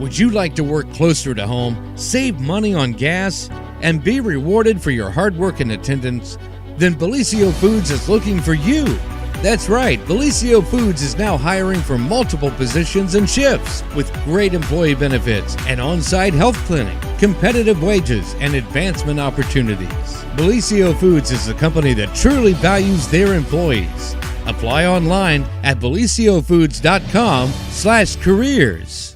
Would you like to work closer to home, save money on gas, and be rewarded for your hard work and attendance? Then Bellisio Foods is looking for you. That's right, Bellisio Foods is now hiring for multiple positions and shifts with great employee benefits, an on-site health clinic, competitive wages, and advancement opportunities. Bellisio Foods is a company that truly values their employees. Apply online at belisiofoods.com/careers.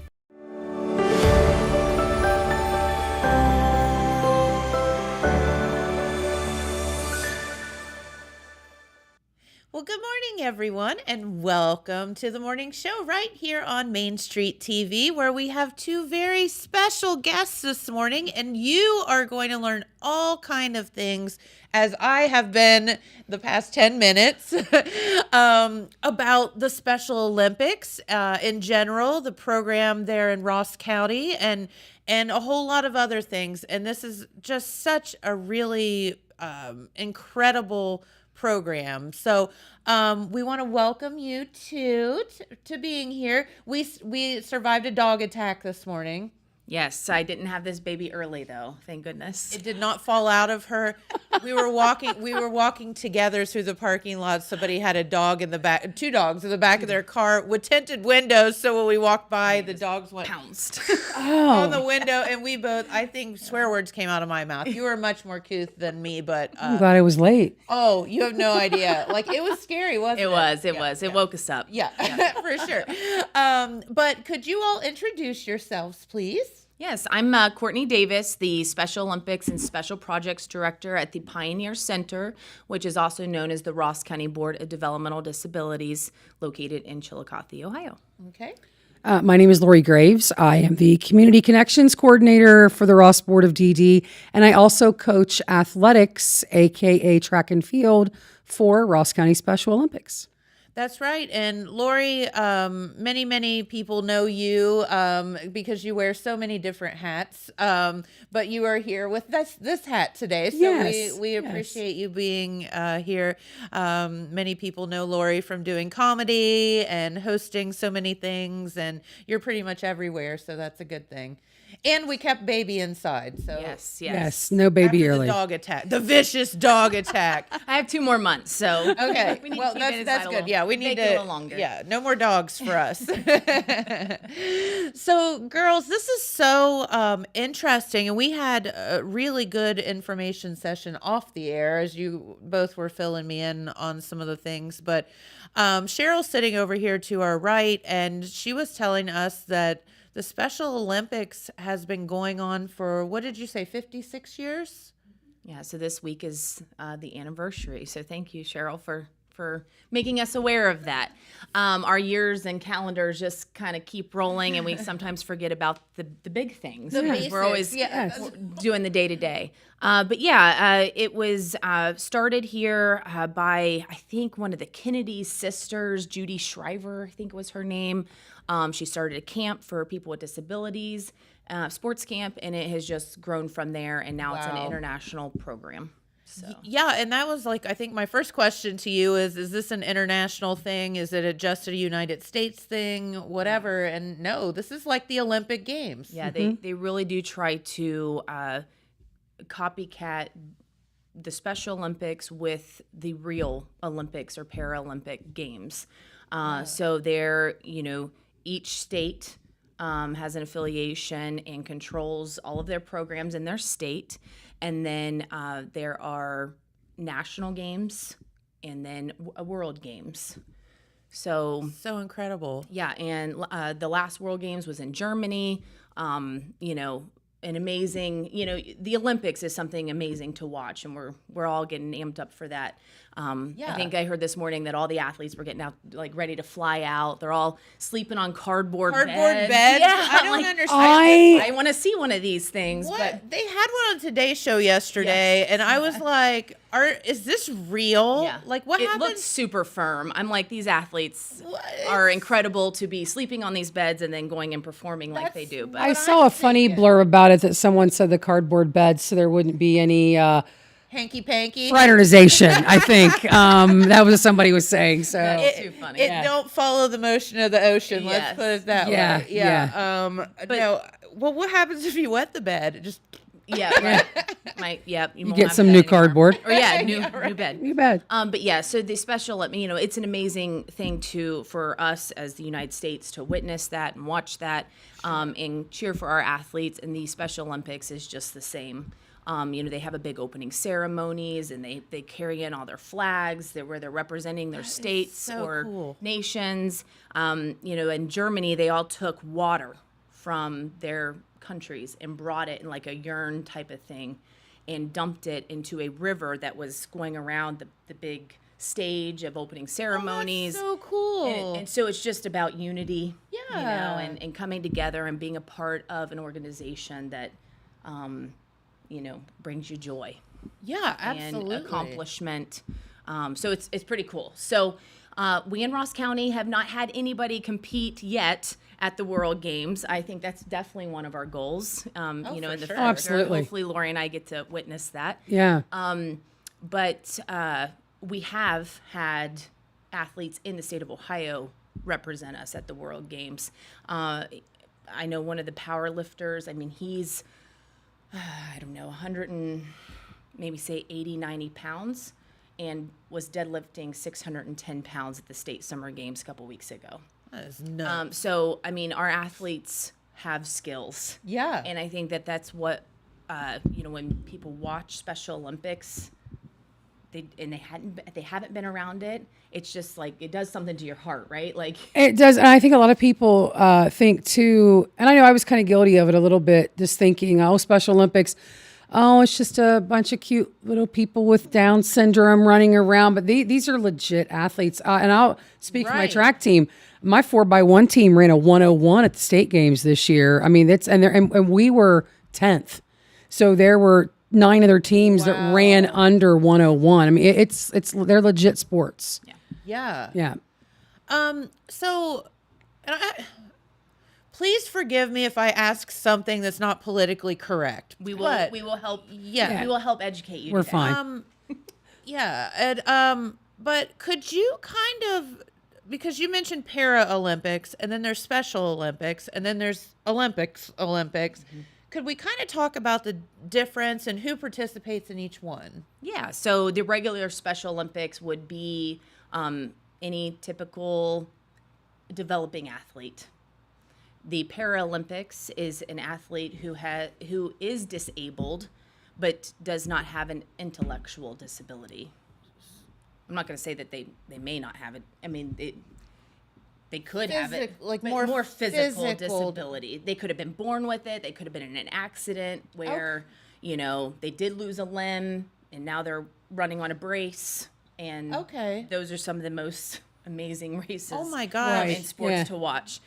Well, good morning, everyone, and welcome to the morning show right here on Main Street TV, where we have two very special guests this morning, and you are going to learn all kind of things, as I have been the past 10 minutes, about the Special Olympics in general, the program there in Ross County, and a whole lot of other things. And this is just such a really incredible program. So we want to welcome you to being here. We survived a dog attack this morning. Yes, I didn't have this baby early though. Thank goodness. It did not fall out of her. We were walking together through the parking lot. Somebody had a dog in the back, two dogs in the back of their car with tinted windows. So when we walked by, the dogs went Pounced. on the window, and we both, I think swear words came out of my mouth. You were much more couth than me, but I'm glad I was late. oh, you have no idea. Like, it was scary, wasn't it? It was. Yeah. It woke us up. Yeah, for sure. But could you all introduce yourselves, please? Yes, I'm Courtney Davis, the Special Olympics and Special Projects Director at the Pioneer Center, which is also known as the Ross County Board of Developmental Disabilities, located in Chillicothe, Ohio. Okay. My name is Lori Graves. I am the Community Connections Coordinator for the Ross Board of DD, and I also coach athletics, aka track and field, for Ross County Special Olympics. That's right. And Lori, many people know you because you wear so many different hats. But you are here with this hat today. So Yes, we appreciate you being here. Many people know Lori from doing comedy and hosting so many things. And you're pretty much everywhere. So that's a good thing. And we kept baby inside. So Yes, no baby after early. the dog attack, the vicious dog attack. I have 2 more months, so Okay, we need well, to keep it that's inside a good. little- Yeah, we need make it to. a little longer. Yeah, no more dogs for us. So, girls, this is so interesting, and we had a really good information session off the air as you both were filling me in on some of the things. But Cheryl's sitting over here to our right, and she was telling us that the Special Olympics has been going on for, what did you say, 56 years? Yeah, so this week is the anniversary. So thank you, Cheryl, for making us aware of that. Our years and calendars just kind of keep rolling, and we sometimes forget about the big things. The because We're always basics, yeah. doing the day-to-day. But yeah, it was started here by, I think, one of the Kennedy sisters, Judy Shriver, I think was her name. She started a camp for people with disabilities, sports camp, and it has just grown from there, and now it's an Wow. international program. So. Yeah, and that was like, I think my first question to you is this an international thing? Is it just a United States thing? Whatever. And no, this is like the Olympic Games. Yeah, they really do try to copycat the Special Olympics with the real Olympics or Paralympic Games. So they're, each state has an affiliation and controls all of their programs in their state. And then there are national games and then world games. So incredible. yeah, and the last World Games was in Germany. An amazing, the Olympics is something amazing to watch, and we're all getting amped up for that. Yeah. I think I heard this morning that all the athletes were getting out, like ready to fly out. They're all sleeping on cardboard beds. Yeah, I don't like, understand. I want to see one of these things. What? But They had one on Today's Show yesterday, and I was like, is this real? yeah, Like, what it happened? looked super firm. I'm like, these athletes What? are incredible to be sleeping on these beds and then going and performing like they do. But I saw a funny blurb about it that someone said the cardboard beds so there wouldn't be any Hanky panky. fraternization, I think. That was what somebody was saying. So That's too funny. It don't follow the motion of the ocean. Let's Yes. put it that Yeah, way. Yeah. No. Well, what happens if you wet the bed? It just Yeah, right. You won't get have some that new anymore. cardboard. Or new bed. You bet. But yeah, so the special, it's an amazing thing for us as the United States to witness that and watch that, and cheer for our athletes. And the Special Olympics is just the same. They have a big opening ceremonies, and they carry in all their flags where they're representing their states so or cool. nations. In Germany, they all took water from their countries and brought it in like a urn type of thing and dumped it into a river that was going around the big stage of opening ceremonies. so cool. And so it's just about unity, Yeah. and coming together and being a part of an organization that, brings you joy yeah, absolutely. and accomplishment. So it's pretty cool. So we in Ross County have not had anybody compete yet at the World Games. I think that's definitely one of our goals. In the sure. future. Absolutely. Hopefully, Lori and I get to witness that. Yeah. But we have had athletes in the state of Ohio represent us at the World Games. I know one of the power lifters. He's, 100 and maybe say 80, 90 pounds, and was deadlifting 610 pounds at the state summer games a couple weeks ago. That is nuts. So, our athletes have skills. Yeah. And I think that's what, when people watch Special Olympics, they haven't been around it. It's just like, it does something to your heart, right? Like, It does, and I think a lot of people think too, and I know I was kind of guilty of it a little bit, just thinking, oh, Special Olympics, oh, it's just a bunch of cute little people with Down syndrome running around, but these are legit athletes. And I'll speak for my Right. track team. My 4x1 team ran a 101 at the state games this year. And we were 10th, so there were 9 other teams that ran under 101. It's they're legit sports. yeah. Yeah. So, please forgive me if I ask something that's not politically correct. we will help. Yeah. We will help educate you. We're today. fine. Yeah, and but could you kind of, because you mentioned Paralympics, and then there's Special Olympics, and then there's Olympics. Could we kind of talk about the difference and who participates in each one? Yeah, so the regular Special Olympics would be any typical developing athlete. The Paralympics is an athlete who is disabled, but does not have an intellectual disability. I'm not going to say that they may not have it. They could have it, Like but more physical physical. disability. They could have been born with it. They could have been in an accident where, they did lose a limb and now they're running on a brace. And Okay. those are some of the most amazing races Oh my gosh. in sports Yeah. to watch.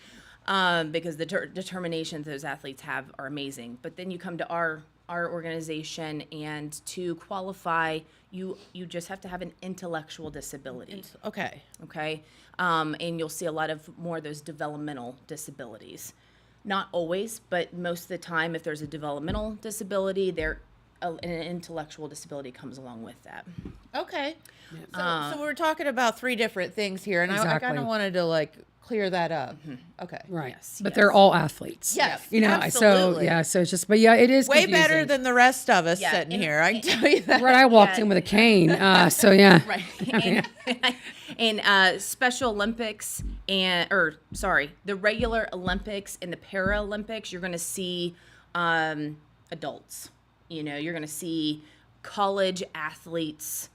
Because the determinations those athletes have are amazing. But then you come to our organization, and to qualify, you just have to have an intellectual disability. Okay. Okay, and you'll see a lot of more of those developmental disabilities. Not always, but most of the time, if there's a developmental disability, an intellectual disability comes along with that. Okay. So we're talking about 3 different things here, and I Exactly. kind of wanted to clear that up. Okay. Right. Yes, But yes. they're all athletes. Yes, So absolutely. so it's just, but yeah, it is Way confusing. better than the rest of us Yeah, sitting and- here. I can tell you that. Right, I walked in with a cane. So yeah. Right. And Special Olympics the regular Olympics and the Paralympics, you're going to see adults. You're going to see college athletes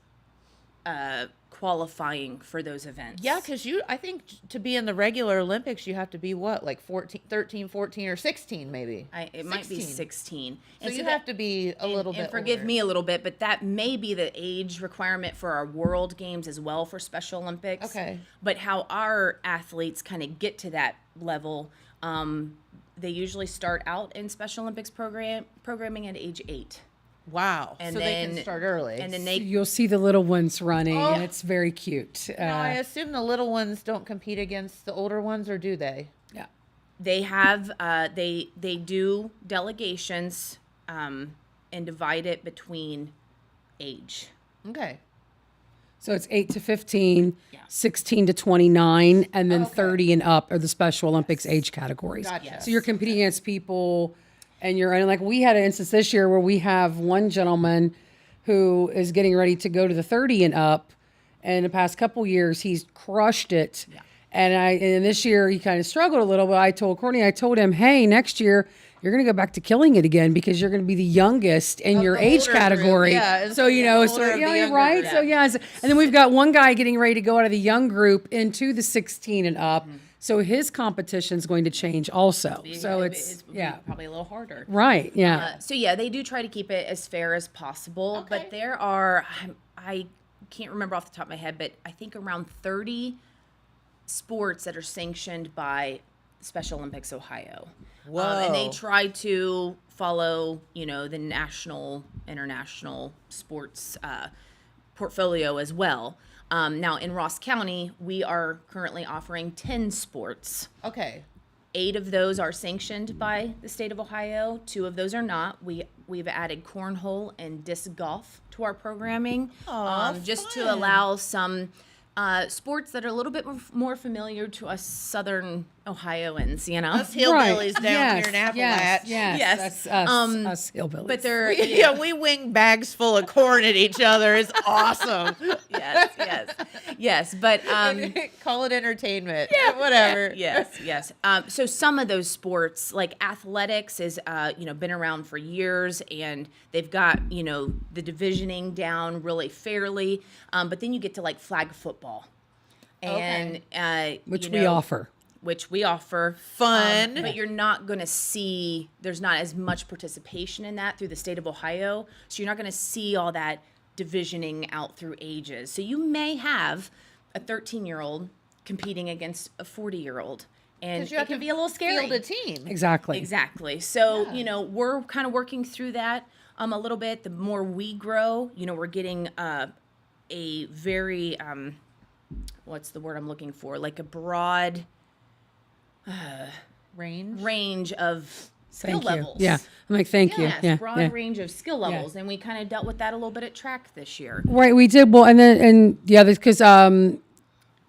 qualifying for those events. Yeah, because I think to be in the regular Olympics, you have to be what, like 13, 14, or 16 maybe? It might be 16. So you have to be a little bit And forgive older. me a little bit, but that may be the age requirement for our World Games as well for Special Olympics. Okay. But how our athletes kind of get to that level, they usually start out in Special Olympics programming at age 8. Wow. And so then, they can start early. And then they You'll see the little ones running, Oh. and it's very cute. Now, I assume the little ones don't compete against the older ones, or do they? Yeah. They have they do delegations and divide it between age. Okay. So it's 8 to 15, Yeah. 16 to 29, and then 30 and up are the Special Olympics age categories. Gotcha. So you're competing against people, and like we had an instance this year where we have one gentleman who is getting ready to go to the 30 and up. And the past couple years, he's crushed it. Yeah. And this year he kind of struggled a little, but I told him, hey, next year you're going to go back to killing it again because you're going to be the youngest in your the age older group. category. Yeah, it's So, the older of the you're younger right. group. So, and then we've got one guy getting ready to go out of the young group into the 16 and up. So his competition is going to change also. So it's probably a little harder. right. Yeah. So yeah, they do try to keep it as fair as possible, but there are, I can't remember off the top of my head, but I think around 30 sports that are sanctioned by Special Olympics Ohio. Whoa. And they try to follow, the national, international sports portfolio as well. Now in Ross County, we are currently offering 10 sports. Okay. 8 of those are sanctioned by the state of Ohio. 2 of those are not. We've added cornhole and disc golf to our programming, just to allow some sports that are a little bit more familiar to us Southern Ohioans. Us hillbillies down Yes, here in Appalachia. Yes. Yes. Us hillbillies. But they're Yeah, we wing bags full of corn at each other. It's awesome. yes. But Call it entertainment. Yeah, whatever. Yes. So some of those sports, like athletics, is been around for years, and they've got the divisioning down really fairly. But then you get to like flag football, and which we offer. Which we offer. Fun. But you're not going to see, there's not as much participation in that through the state of Ohio. So you're not going to see all that divisioning out through ages. So you may have a 13-year-old competing against a 40-year-old. And You it have can to be a little scary. Field a team. Exactly. So, we're kind of working through that a little bit. The more we grow, we're getting a very, what's the word I'm looking for? Like a broad range of skill levels. Yeah. I'm like, thank you. Yes, Yeah. broad range of skill levels. And we kind of dealt with that a little bit at track this year. Right, we did. Well, because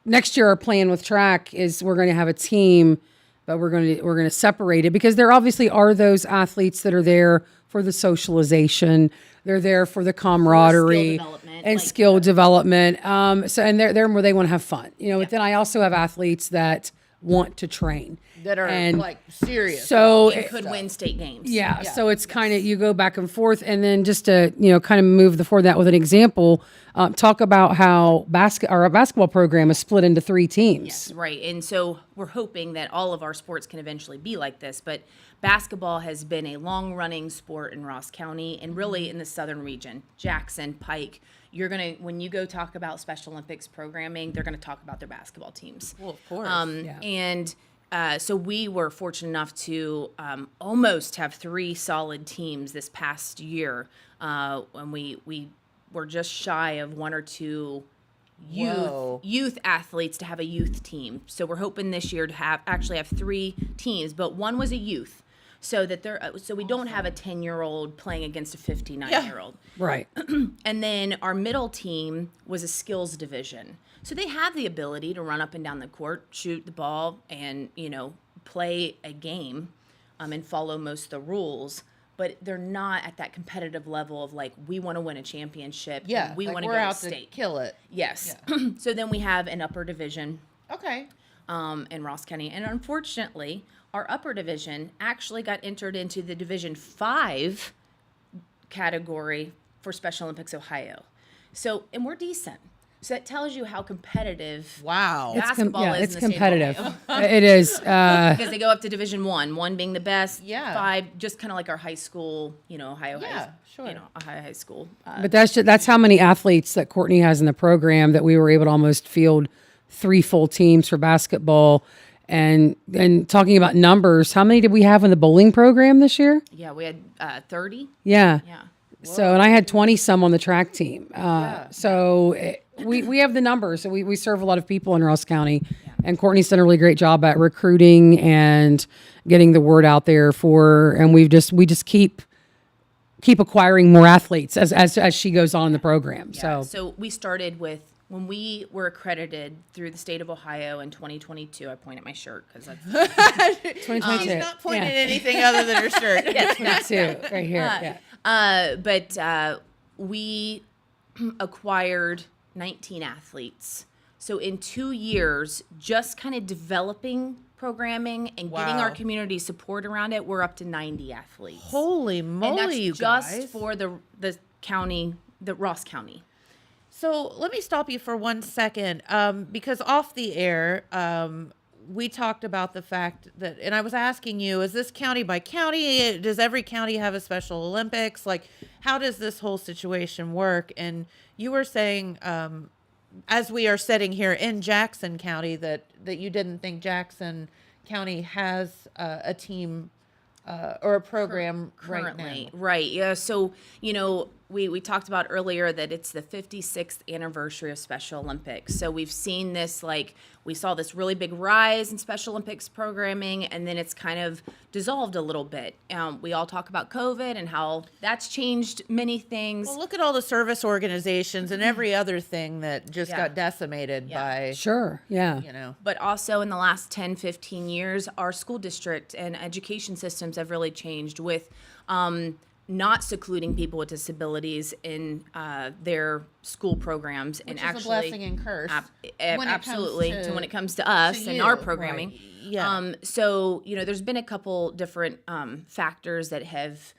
next year our plan with track is we're going to have a team, but we're going to separate it because there obviously are those athletes that are there for the socialization. They're there for the camaraderie development, and like- skill development. So and they're where they want to have fun. But then I also have athletes that want to train That are And like serious. so And could win state games. yeah, so it's kind of you go back and forth, and then just to kind of move forward that with an example, talk about how our basketball program is split into 3 teams. Yes, right. And so we're hoping that all of our sports can eventually be like this. But basketball has been a long-running sport in Ross County and really in the southern region. Jackson, Pike. When you go talk about Special Olympics programming, they're going to talk about their basketball teams. Well, of course. And so we were fortunate enough to almost have 3 solid teams this past year. And we were just shy of 1 or 2 Whoa. youth athletes to have a youth team. So we're hoping this year to have 3 teams, but one was a youth. So that we don't have a 10-year-old playing against a 59-year-old. Right. And then our middle team was a skills division. So they have the ability to run up and down the court, shoot the ball, and, play a game and follow most of the rules. But they're not at that competitive level of like, we want to win a championship. Yeah. And we like want to we're go out to state. to kill it. Yes. So then we have an upper division Okay. in Ross County. And unfortunately, our upper division actually got entered into the Division 5 category for Special Olympics Ohio. So, and we're decent. So that tells you how competitive Wow. basketball is it's in the state of competitive. Ohio. It is. Because they go up to Division 1 being the best, Yeah. 5, just kind of like our high school, Ohio Yeah, high, sure. Ohio high school. But that's how many athletes that Courtney has in the program that we were able to almost field 3 full teams for basketball. And talking about numbers, how many did we have in the bowling program this year? Yeah, we had 30. Yeah. Yeah. So, and I had 20 some on the track team. So we have the numbers. So we serve a lot of people in Ross County, and Courtney's done a really great job at recruiting and getting the word out there and we just keep keep acquiring more athletes as she goes on in the program. So we started with when we were accredited through the state of Ohio in 2022. I point at my shirt because that's 2022. She's not pointing at anything other than her shirt. Too, right here. Yeah. But we acquired 19 athletes. So in 2 years, just kind of developing programming and getting our Wow. community support around it, we're up to 90 athletes. Holy moly, and that's you just guys. for the county, the Ross County. So let me stop you for 1 second, because off the air, we talked about the fact that, and I was asking you, is this county by county? Does every county have a Special Olympics? Like, how does this whole situation work? And you were saying, as we are sitting here in Jackson County, that you didn't think Jackson County has a team or a program right now. Currently, right. Yeah. So, we talked about earlier that it's the 56th anniversary of Special Olympics. So we've seen this, we saw this really big rise in Special Olympics programming, and then it's kind of dissolved a little bit. We all talk about COVID and how that's changed many things. Well, look at all the service organizations and every other thing that just Yeah. got decimated by, Sure. Yeah. But also in the last 10, 15 years, our school district and education systems have really changed with not secluding people with disabilities in their school programs, and which is actually a blessing and curse. when it comes absolutely to- when it comes to us to and you, our right. programming. Yeah. So there's been a couple different factors that have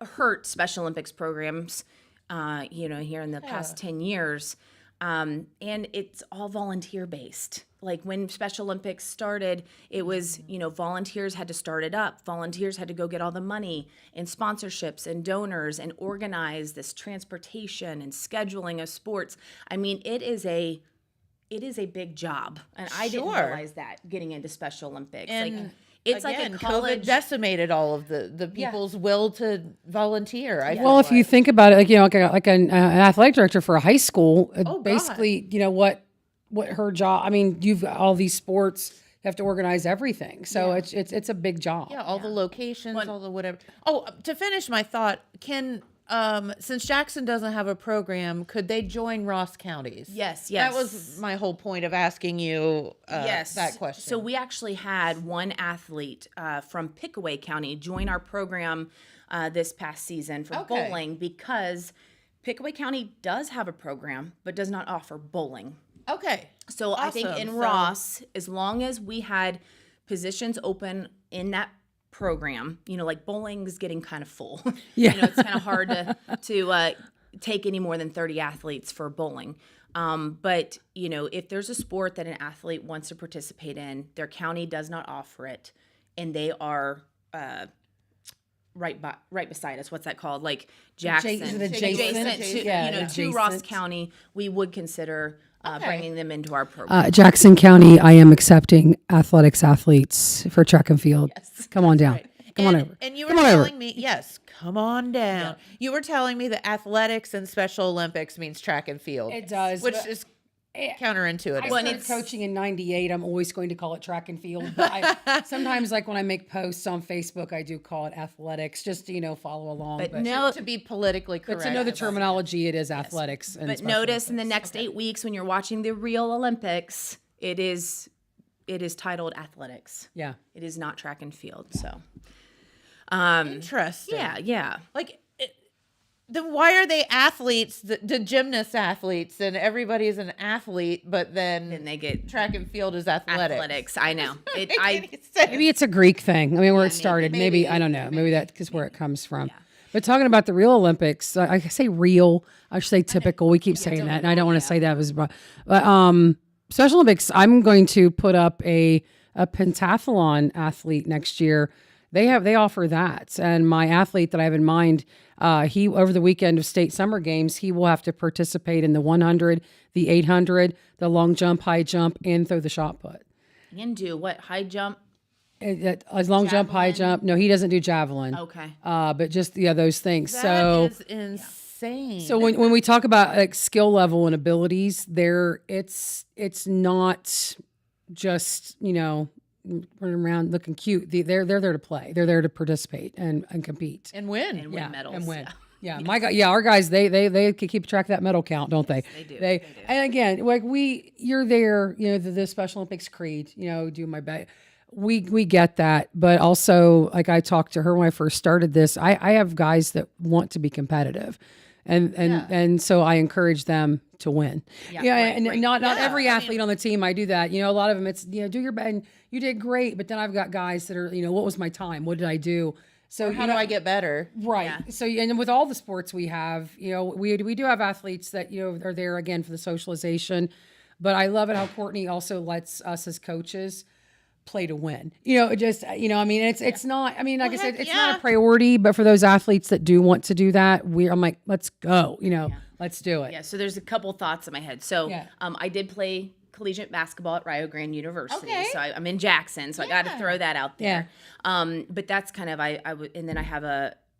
hurt Special Olympics programs here in the past 10 years. And it's all volunteer based. Like when Special Olympics started, it was, volunteers had to start it up. Volunteers had to go get all the money and sponsorships and donors and organize this transportation and scheduling of sports. I mean, it is a big job. And I didn't Sure. realize that getting into Special Olympics. And it's Again, like a college. COVID decimated all of the people's will to volunteer. I feel Well, if you like. think about it, like an athletic director for a high school, God. basically, what her job. I mean, you've got all these sports. You have to organize everything, so it's a big job. Yeah, all the locations, all the whatever. Oh, to finish my thought, since Jackson doesn't have a program, could they join Ross counties? Yes. That was my whole point of asking you that question. So we actually had one athlete from Pickaway County join our program this past season for Okay. bowling, because Pickaway County does have a program but does not offer bowling. Okay. So I think in Awesome. So- Ross, as long as we had positions open in that program, like bowling's getting kind of full. Yeah. It's kind of hard to take any more than 30 athletes for bowling. But if there's a sport that an athlete wants to participate in, their county does not offer it, and they are right beside us. What's that called? Like Jackson, Is it adjacent? to Yeah, to Ross adjacent. County, we would consider Okay. bringing them into our program. Jackson County, I am accepting athletics athletes for track and field. Come on down. Come on over. And you were Come on over. telling me, yes, come on down. You were telling me that athletics and Special Olympics means track and field. It does, which but- is counterintuitive. I started coaching in '98. I'm always going to call it track and field. But sometimes, like when I make posts on Facebook, I do call it athletics, just to follow along. But But, no, to be politically correct. to know the about it. terminology, it is athletics. And but special notice in the Olympics. next 8 weeks when you're watching the real Olympics, it is titled athletics. Yeah. It is not track and field. So Interesting. yeah. Like, then why are they athletes, the gymnast athletes, and everybody's an athlete, but then And they get track and field is athletics? I know. Maybe it's a Greek thing. I mean, where it started. Maybe I don't know. Maybe that is where it comes from. But talking about the real Olympics, I say real. I should say typical. We keep saying that, and I don't want to say that was. But Special Olympics, I'm going to put up a pentathlon athlete next year. They offer that, and my athlete that I have in mind, he over the weekend of state summer games, he will have to participate in the 100, the 800, the long jump, high jump, and throw the shot put. And do what? High jump? As long jump, high jump. No, he doesn't do javelin. Okay. But just those things. That is insane. So when we talk about like skill level and abilities, it's not just running around looking cute. They're there to play. They're there to participate and compete. And win. and win medals. And win. Yeah. Yeah, my God, our guys, they can keep track of that medal count, don't they? they do. They They do. and again, like you're there, the Special Olympics creed, do my best. We get that, but also, like I talked to her when I first started this, I have guys that want to be competitive, and so I encourage them to win. And not every athlete on the team I do that. A lot of them it's do your best. And you did great, but then I've got guys that are what was my time? What did I do? So How do I get better? Right. Yeah. So, and with all the sports we have, we do have athletes that, are there again for the socialization, but I love it how Courtney also lets us as coaches play to win. It's not, like I said, it's not a priority, but for those athletes that do want to do that, I'm like, let's go, let's do it. Yeah, so there's a couple thoughts in my head. So Yeah. I did play collegiate basketball at Rio Grande University. Okay. So I'm in Jackson, so I got to throw that out there. But that's kind of and then I have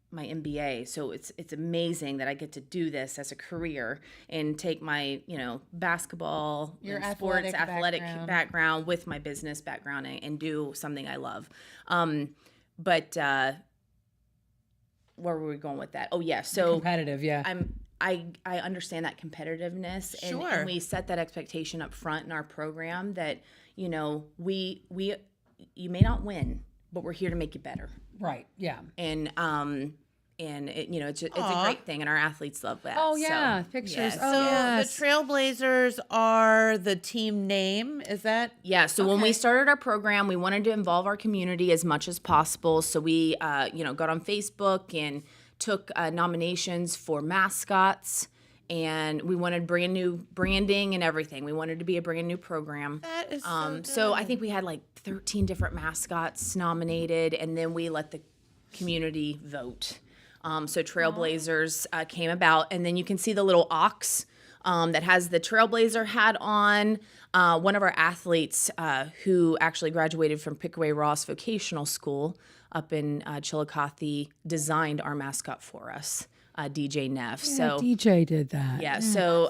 my MBA, so it's amazing that I get to do this as a career and take my basketball, Your and sports athletic background with my business background and do something I love. But where were we going with that? Oh yeah, so Competitive, yeah. I understand that competitiveness, and, Sure. and we set that expectation up front in our program that we you may not win, but we're here to make you better, Right. Yeah. and it's a great thing, and our athletes love that. Oh So, yeah. Pictures. yes. Oh So yes. the Trailblazers are the team name. Is that? Yeah, so when we started our program, we wanted to involve our community as much as possible. So we, got on Facebook and took nominations for mascots, and we wanted brand new branding and everything. We wanted to be a brand new program. That is so good. So I think we had like 13 different mascots nominated, and then we let the community vote. So Trailblazers came about, and then you can see the little ox that has the Trailblazer hat on. One of our athletes who actually graduated from Pickaway Ross Vocational School up in Chillicothe designed our mascot for us, DJ Neff. So DJ did that. yeah, so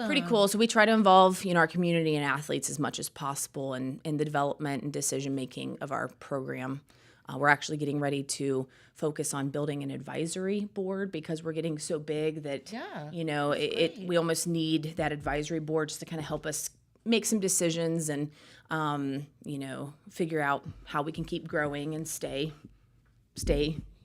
pretty cool. So we try to involve our community and athletes as much as possible in the development and decision making of our program. We're actually getting ready to focus on building an advisory board because we're getting so big that we almost need that advisory board just to kind of help us make some decisions and figure out how we can keep growing and stay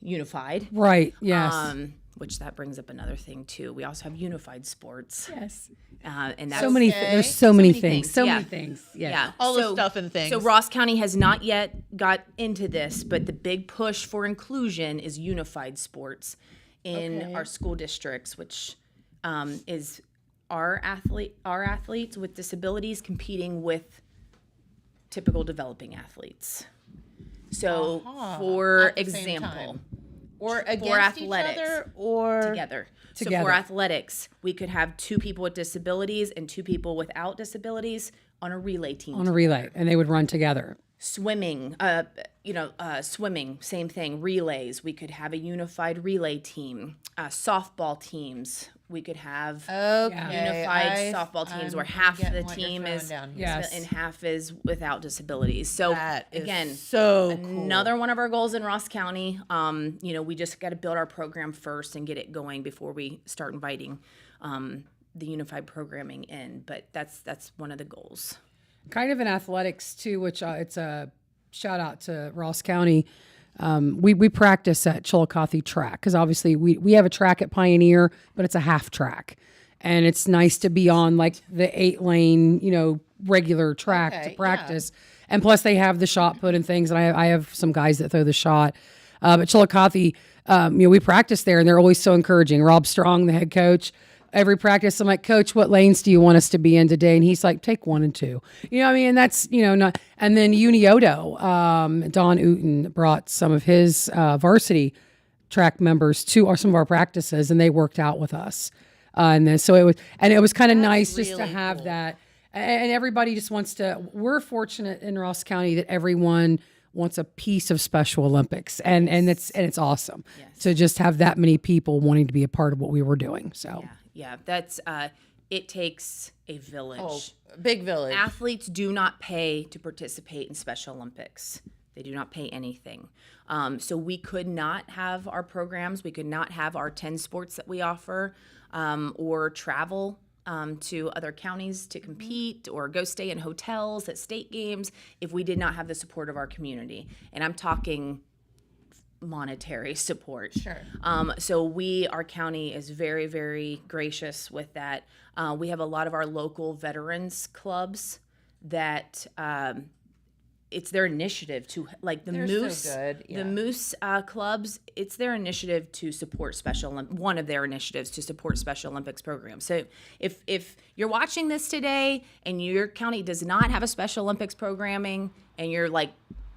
unified. Right. Yes. Which that brings up another thing too. We also have unified sports. Yes. And that's So many. There's so many things. So many things. Yes. Yeah. All the stuff and things. So Ross County has not yet got into this, but the big push for inclusion is unified sports in our school districts, which is our athletes with disabilities competing with typical developing athletes. So for At the same example, time. Or against athletics. each other, or together. So Together. for athletics, we could have 2 people with disabilities and 2 people without disabilities on a relay team. On a relay, and they would run together. Swimming, swimming, same thing. Relays, we could have a unified relay team. Softball teams, we could have unified softball teams where half the team is Yes. and half is without disabilities. So That is again, so cool. another one of our goals in Ross County. We just got to build our program first and get it going before we start inviting the unified programming in. But that's one of the goals. Kind of in athletics too, which it's a shout out to Ross County. We practice at Chillicothe track because obviously we have a track at Pioneer, but it's a half track, and it's nice to be on like the 8-lane regular track to practice. And plus they have the shot put and things, and I have some guys that throw the shot. But Chillicothe, we practice there, and they're always so encouraging. Rob Strong, the head coach. Every practice, I'm like, Coach, what lanes do you want us to be in today? And he's like, take 1 and 2. And that's, not. And then Unioto, Don Uten brought some of his varsity track members to some of our practices, and they worked out with us. And then, so it was kind of nice just to really have cool. that. And everybody just wants to, we're fortunate in Ross County that everyone wants a piece of Special Olympics, and it's awesome to just have that many people wanting to be a part of what we were doing. So Yeah, that's it takes a village. Oh, big village. Athletes do not pay to participate in Special Olympics. They do not pay anything. So we could not have our programs. We could not have our 10 sports that we offer, or travel to other counties to compete, or go stay in hotels at state games if we did not have the support of our community. And I'm talking monetary support. Sure. So our county is very, very gracious with that. We have a lot of our local veterans clubs that it's their initiative to, like the They're so Moose, good, yeah. the Moose clubs. It's their initiative to support one of their initiatives to support Special Olympics programs. So if you're watching this today and your county does not have a Special Olympics programming, and you're like,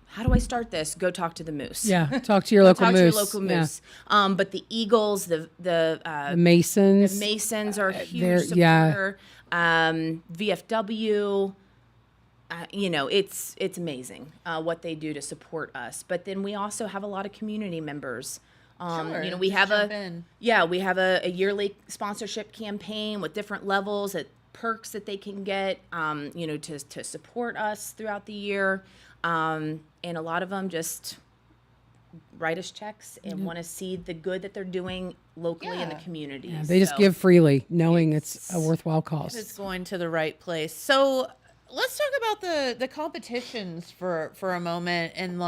how do I start this? Go talk to the Moose. Yeah, talk to your local Talk moose. to your local Yeah. Moose. But the Eagles, the Masons. Masons are a they're- huge yeah. supporter. VFW, it's amazing what they do to support us. But then we also have a lot of community members. Sure, We just have jump in. we have a yearly sponsorship campaign with different levels at perks that they can get, to support us throughout the year. And a lot of them just write us checks and want to see the good that they're doing locally in the Yeah. community. They just So- give freely, knowing it's a worthwhile cause. It's going to the right place. So let's talk about the competitions for a moment, and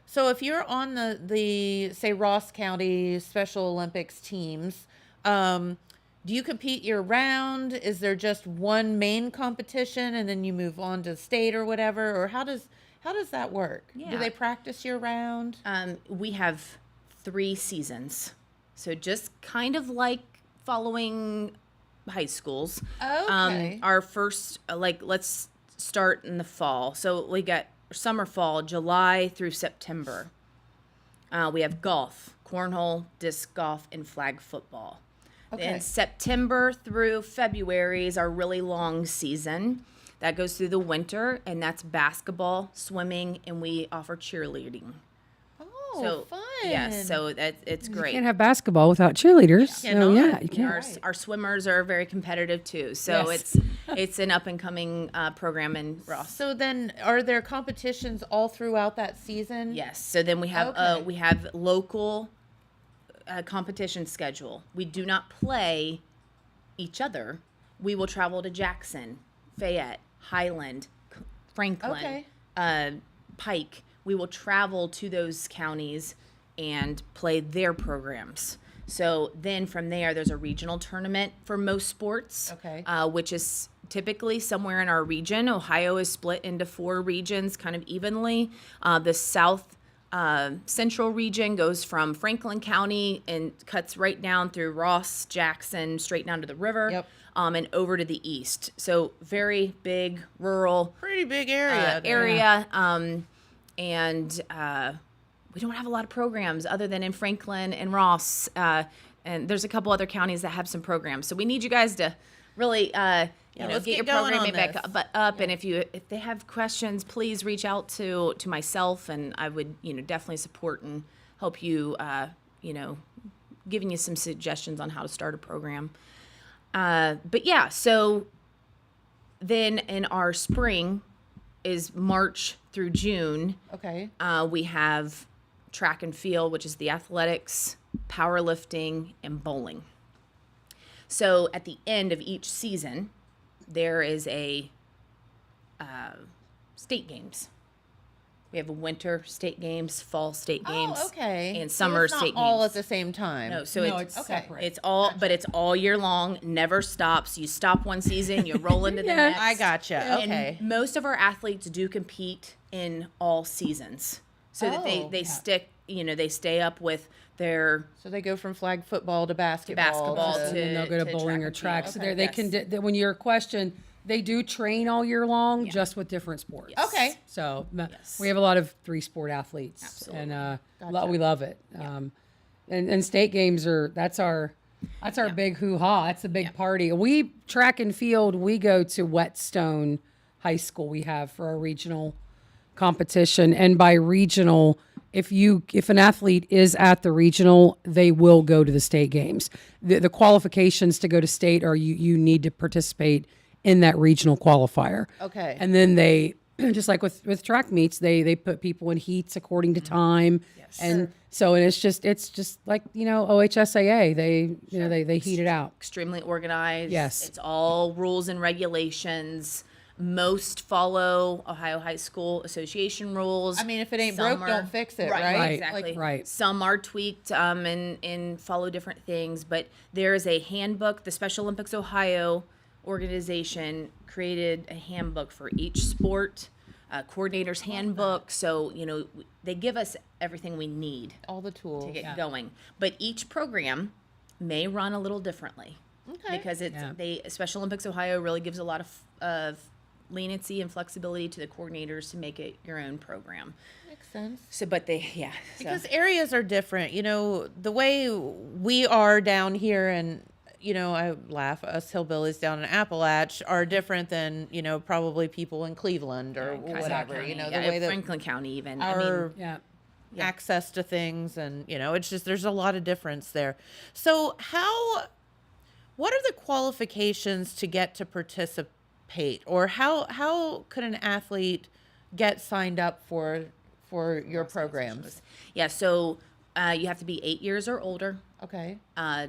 so if you're on the say Ross County Special Olympics teams, do you compete year round? Is there just one main competition and then you move on to state or whatever, or how does that work? Do Yeah. they practice year round? We have 3 seasons. So just kind of like following high schools. Okay. Our first, let's start in the fall. So we got summer, fall, July through September. We have golf, cornhole, disc golf, and flag football. Okay. Then September through February is our really long season. That goes through the winter, and that's basketball, swimming, and we offer cheerleading. Oh, So fun. yes, so it's You great. can't have basketball without cheerleaders. So Cannot. yeah, you Our, can't. our swimmers are very competitive too, so Yes. it's an up and coming program in Ross. So then, are there competitions all throughout that season? Yes, so then we have Okay. local competition schedule. We do not play each other. We will travel to Jackson, Fayette, Highland, Franklin, Okay. Pike. We will travel to those counties and play their programs. So then from there's a regional tournament for most sports, Okay. which is typically somewhere in our region. Ohio is split into 4 regions kind of evenly. The South Central region goes from Franklin County and cuts right down through Ross, Jackson, straight down to the river, Yep. and over to the east. So very big rural Pretty big area. there. area. And we don't have a lot of programs other than in Franklin and Ross. And there's a couple other counties that have some programs. So we need you guys to really, let's get your get going programming on back this. up. And if they have questions, please reach out to myself, and I would, definitely support and help you, giving you some suggestions on how to start a program. But yeah, so then in our spring is March through June. Okay. We have track and field, which is the athletics, powerlifting, and bowling. So at the end of each season, there is a state games. We have winter state games, fall state games, Oh, okay. and So summer it's not state all games. at the same time. No, so No, it's it's separate. It's all, but it's all year long. Never stops. You stop one season, you roll into the Yes. next. I gotcha. And Okay. most of our athletes do compete in all seasons, so that Oh. they stick. They stay up with their So they go from flag football to basketball. basketball to- to And then they'll go to bowling or and track. field. So Okay. they can. When your question, they do train all year long, just with different sports. Yes. Okay. So we have a lot of 3-sport athletes, Absolutely. and we love it. And state games that's our big hoo ha. That's a big party. We track and field. We go to Whetstone High School. We have for our regional competition, and by regional, if an athlete is at the regional, they will go to the state games. The qualifications to go to state are you need to participate in that regional qualifier. Okay. And then they just like with track meets, they put people in heats according to time. Yes. And so and it's just like, OHSAA, they heat it out. Extremely organized. Yes. It's all rules and regulations. Most follow Ohio High School Association rules. I mean, if it ain't Some broke, don't fix it, right? Right. Exactly. Right. Some are tweaked and follow different things, but there is a handbook. The Special Olympics Ohio organization created a handbook for each sport, coordinator's handbook. So, they give us everything we need All the tools. to get going. But each program may run a little differently. Okay. Because Special Olympics Ohio really gives a lot of leniency and flexibility to the coordinators to make it your own program. Makes sense. So, but Because areas are different. The way we are down here, and I laugh, us hillbillies down in Appalach are different than probably people in Cleveland or whatever. The way that Franklin County even. our Yeah. access to things, and it's just there's a lot of difference there. So what are the qualifications to get to participate, or how could an athlete get signed up for your programs? Yeah, so you have to be 8 years or older, Okay.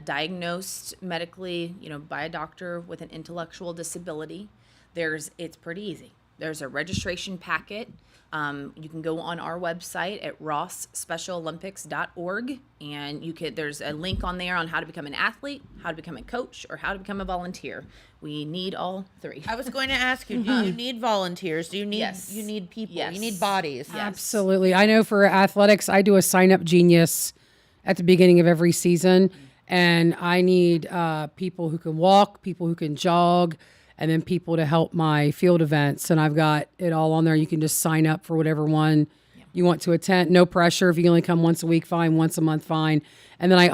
diagnosed medically, by a doctor with an intellectual disability. It's pretty easy. There's a registration packet. You can go on our website at rossspecialolympics.org, and there's a link on there on how to become an athlete, how to become a coach, or how to become a volunteer. We need all three. I was going to ask you, do you need volunteers? Do you need Yes. you need people? Yes. You need bodies. Yes. Absolutely. I know for athletics, I do a sign up genius at the beginning of every season, and I need people who can walk, people who can jog, and then people to help my field events. And I've got it all on there. You can just sign up for whatever one you want to attend. No pressure. If you only come once a week, fine. Once a month, fine. And then I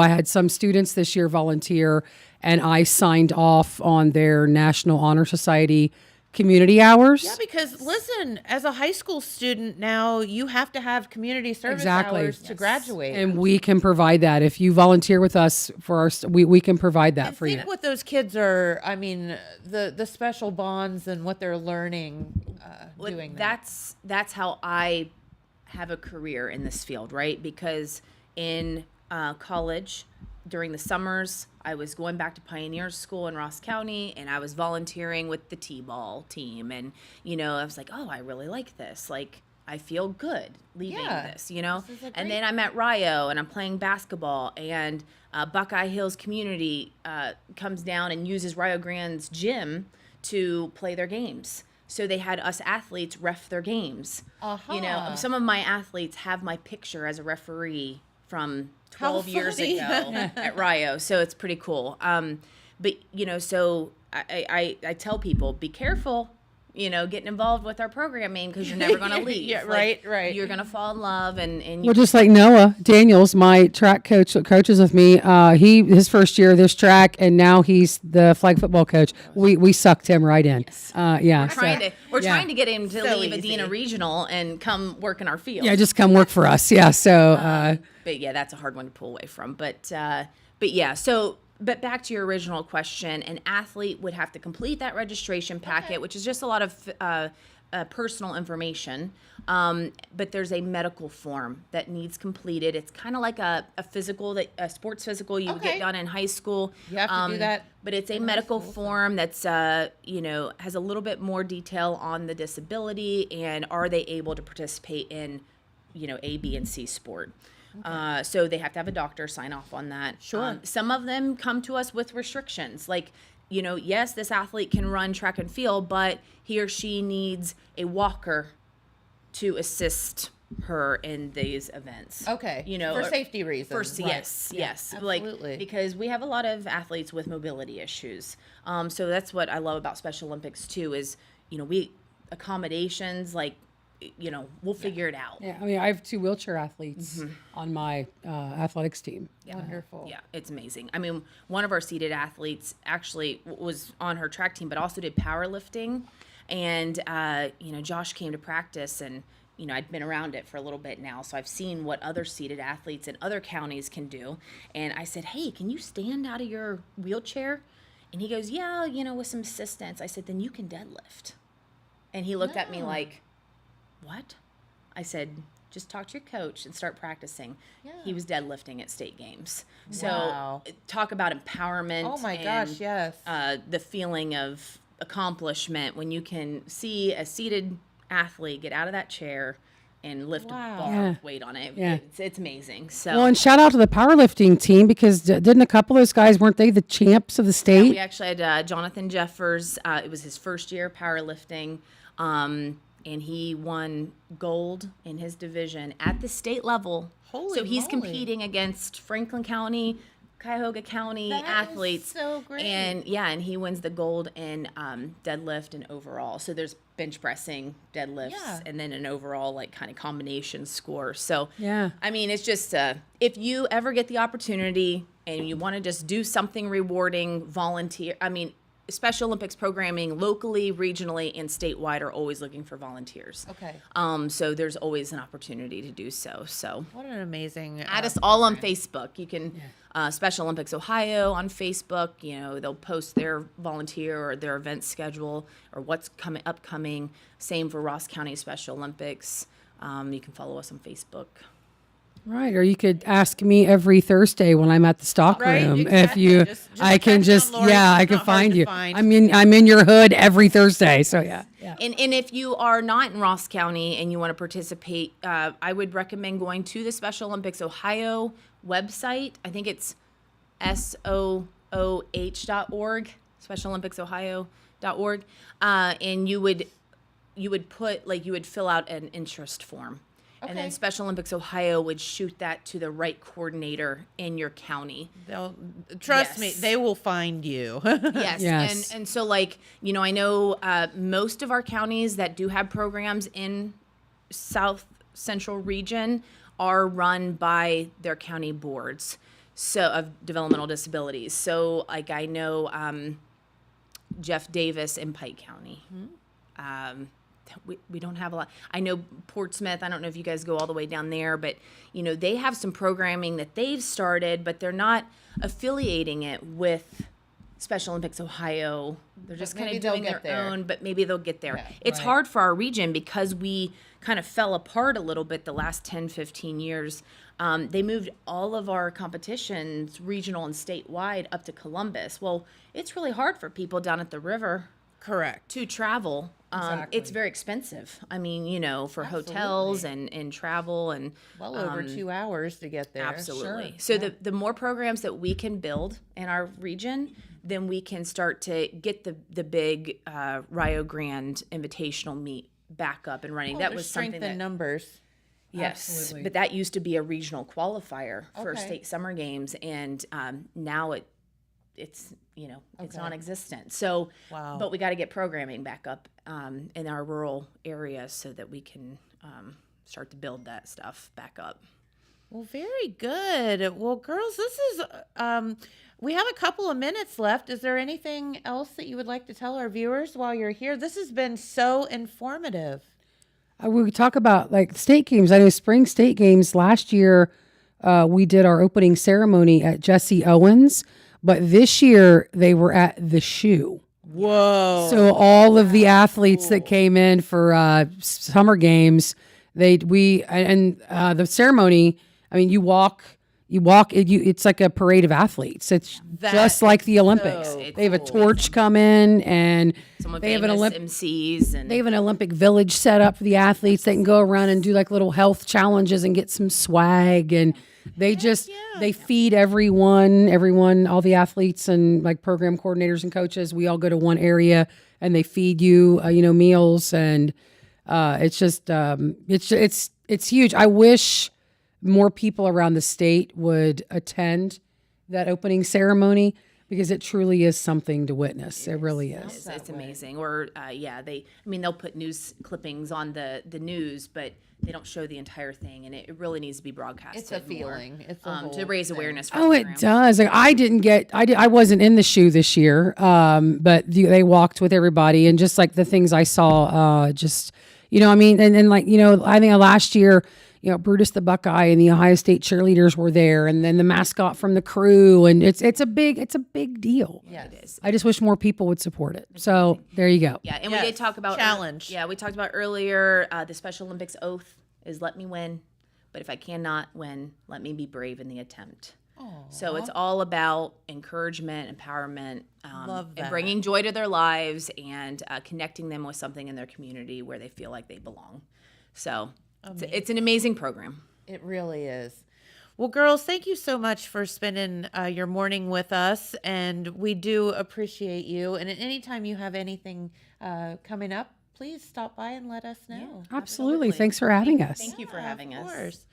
had some students this year volunteer, and I signed off on their National Honor Society community hours. Yeah, because listen, as a high school student now, you have to have community service Exactly. hours to graduate. And we can provide that. If you volunteer with us we can provide that And for you. think what those kids are. I mean, the special bonds and what they're learning doing that. That's how I have a career in this field, right? Because in college, during the summers, I was going back to Pioneer School in Ross County, and I was volunteering with the T-ball team. And, I was like, oh, I really like this. Like, I feel good leaving this, This is a And great- then I'm at Rio, and I'm playing basketball, and Buckeye Hills Community comes down and uses Rio Grande's gym to play their games. So they had us athletes ref their games. Uh-huh. Some of my athletes have my picture as a referee from How 12 years funny. ago at Rio. So it's pretty cool. But, so I tell people, be careful, getting involved with our programming, because you're never going to leave. Yeah, Like, right. You're going to fall in love, and you Well, just like Noah Daniels, my track coach that coaches with me, his first year of this track, and now he's the flag football coach. We sucked him right in. We're trying to get him to So leave easy. Adena Regional and come work in our field. Yeah, just come work for us. Yeah, so But yeah, that's a hard one to pull away from. But yeah, but back to your original question, an athlete would have to complete that registration packet, which is just a lot of personal information. But there's a medical form that needs completed. It's kind of like a physical, a sports physical you would Okay. get done in high school. You have to do that But it's a medical form that's, has a little bit more detail on the disability and are they able to participate in, A, B, and C sport. So they have to have a doctor sign off on that. Sure. Some of them come to us with restrictions, like, yes, this athlete can run track and field, but he or she needs a walker to assist her in these events. Okay. For safety reasons. Yes. Absolutely. Like, because we have a lot of athletes with mobility issues. So that's what I love about Special Olympics too, is, we accommodations, like, we'll figure it out. yeah, I mean, I have 2 wheelchair athletes on my athletics team. Wonderful. Yeah, it's amazing. I mean, one of our seated athletes actually was on her track team, but also did powerlifting. And, Josh came to practice and, I'd been around it for a little bit now, so I've seen what other seated athletes in other counties can do. And I said, hey, can you stand out of your wheelchair? And he goes, yeah, with some assistance. I said, then you can deadlift. And he looked at me like, what? I said, just talk to your coach and start practicing. Yeah. He was deadlifting at state games. Wow. So talk about empowerment. Oh my and, gosh, yes. The feeling of accomplishment when you can see a seated athlete get out of that chair and lift a bar of weight on it. Yeah. It's amazing. So Well, and shout out to the powerlifting team, because didn't a couple of those guys, weren't they the champs of the state? we actually had Jonathan Jeffers. It was his first year powerlifting. And he won gold in his division at the state level. Holy so he's moly. competing against Franklin County, Cuyahoga County That is athletes. so great. And he wins the gold in deadlift and overall. So there's bench pressing, deadlifts, and then an overall kind of combination score. So Yeah. I mean, it's just if you ever get the opportunity and you want to just do something rewarding, volunteer. I mean, Special Olympics programming locally, regionally, and statewide are always looking for volunteers. Okay. So there's always an opportunity to do so. So What an amazing. add us all on Facebook. You can Special Olympics Ohio on Facebook. They'll post their volunteer or their event schedule or what's upcoming. Same for Ross County Special Olympics. You can follow us on Facebook. Right, or you could ask me every Thursday when I'm at the stock Right, room. If exactly. you, Just I can track just, down Lori. I It's can not hard find to you. find. I'm in your hood every Thursday. So yeah. And if you are not in Ross County and you want to participate, I would recommend going to the Special Olympics Ohio website. I think it's SOOH.org, SpecialOlympicsOhio.org, and you would fill out an interest form. And then Okay. Special Olympics Ohio would shoot that to the right coordinator in your county. They'll trust me. Yes. They will find you. Yes. Yes. And so I know most of our counties that do have programs in South Central region are run by their county boards of developmental disabilities. So I know Jeff Davis in Pike County. We don't have a lot. I know Portsmouth. I don't know if you guys go all the way down there, but they have some programming that they've started, but they're not affiliating it with Special Olympics Ohio. They're just kind maybe of they'll doing their get there. own, but maybe they'll get there. Yeah, It's right. hard for our region because we kind of fell apart a little bit the last 10, 15 years. They moved all of our competitions, regional and statewide, up to Columbus. Well, it's really hard for people down at the river Correct. to travel. Exactly. It's very expensive. I mean, for hotels and travel and Well over 2 hours to get there. absolutely. Sure. So the more programs that we can build in our region, then we can start to get the big Rio Grande Invitational meet back up and running. That There's was something strength in that numbers. yes, Absolutely. but that used to be a regional qualifier for Okay. state summer games, and now it's it's Okay. non-existent. So, Wow. but we got to get programming back up in our rural areas so that we can start to build that stuff back up. Well, very good. Well, girls, this is we have a couple of minutes left. Is there anything else that you would like to tell our viewers while you're here? This has been so informative. We talk about state games. I know spring state games last year. We did our opening ceremony at Jesse Owens, but this year they were at the Shoe. Whoa. So all of the athletes that came in for summer games, the ceremony. I mean, you walk. It's like a parade of athletes. It's That just like the Olympics. so They have a cool. torch come in, and Some of they have an famous Olympic. MCs and They have an Olympic village set up for the athletes. They can go around and do little health challenges and get some swag. And they they feed everyone, all the athletes and program coordinators and coaches. We all go to one area and they feed you, meals. And it's just, it's huge. I wish more people around the state would attend that opening ceremony because it truly is something to witness. It really is. it's amazing. Or they'll put news clippings on the news, but they don't show the entire thing, and it really needs to be broadcasted. It's a more, feeling. It's a whole to raise thing. awareness. For Oh, it programs. does. I wasn't in the Shoe this year, but they walked with everybody, and just the things I saw, You know, I mean, and like, you know, I think last year, you know, Brutus the Buckeye and the Ohio State cheerleaders were there, and then the mascot from the crew, and it's a big deal. Yeah, it is. I just wish more people would support it. So there you go. Yeah, and we Yes, did talk about challenge. Yeah, we talked about earlier. The Special Olympics oath is let me win, but if I cannot win, let me be brave in the attempt. So it's all about encouragement, empowerment, Love that. and bringing joy to their lives and connecting them with something in their community where they feel like they belong. So it's an amazing program. It really is. Well, girls, thank you so much for spending your morning with us, and we do appreciate you. And at any time you have anything coming up, please stop by and let us know. Absolutely. Thanks for having us. Thank you for having Of us. course.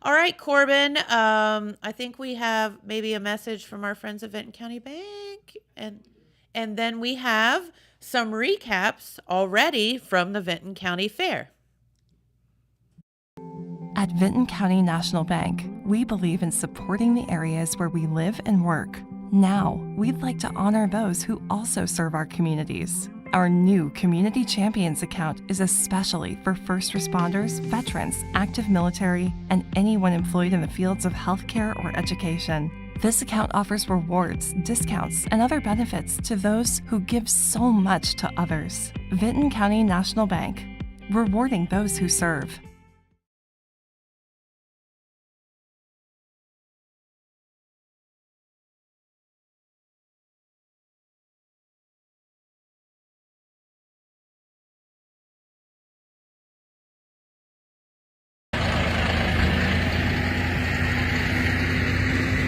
All right, Corbin. I think we have maybe a message from our friends at Vinton County Bank, and then we have some recaps already from the Vinton County Fair. At Vinton County National Bank, we believe in supporting the areas where we live and work. Now, we'd like to honor those who also serve our communities. Our new Community Champions account is especially for first responders, veterans, active military, and anyone employed in the fields of healthcare or education. This account offers rewards, discounts, and other benefits to those who give so much to others. Vinton County National Bank, rewarding those who serve.